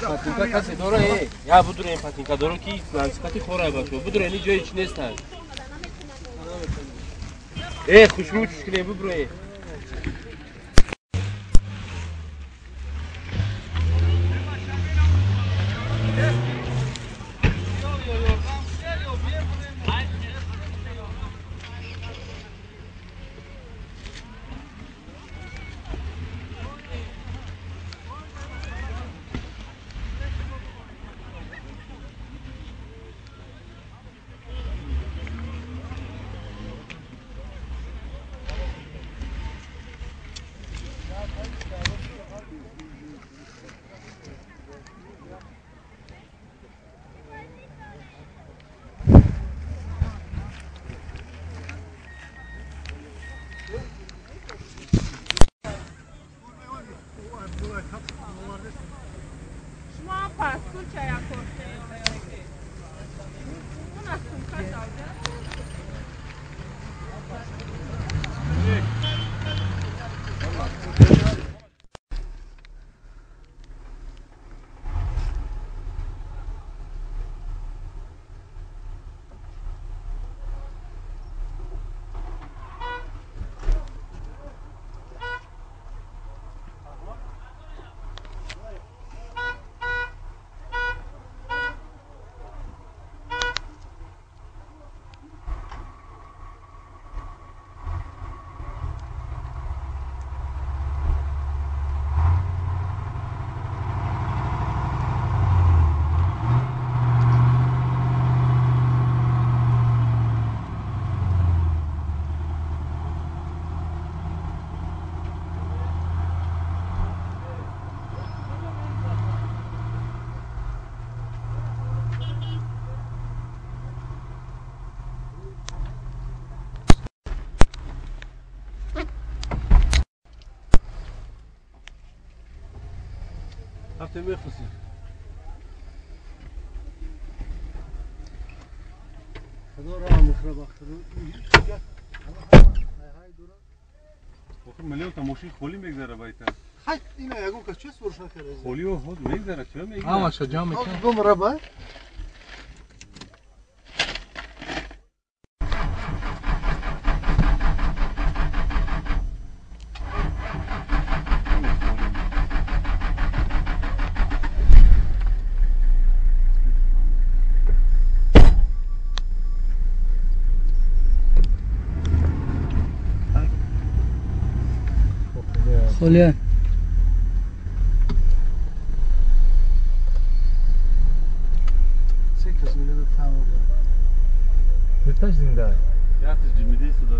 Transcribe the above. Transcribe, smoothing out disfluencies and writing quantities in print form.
پاتینکا کسی داره یا بدون این پاتینکا داره که لانسکاتی خوره باشه بدون این جایی چی نیست خوشبو چشکنه ببروی هفته میخواستی خدا را مخرب اختر آخه ملیون تماشی خولی میگذره بایتا خیلی اینه یکو که چه سرشا کرده خولی و خود میگذره چه میگذره آما شجاع میکنه دو مربع خلیه سه کس میده تمام بتاش زنده یا تجمیدی صدا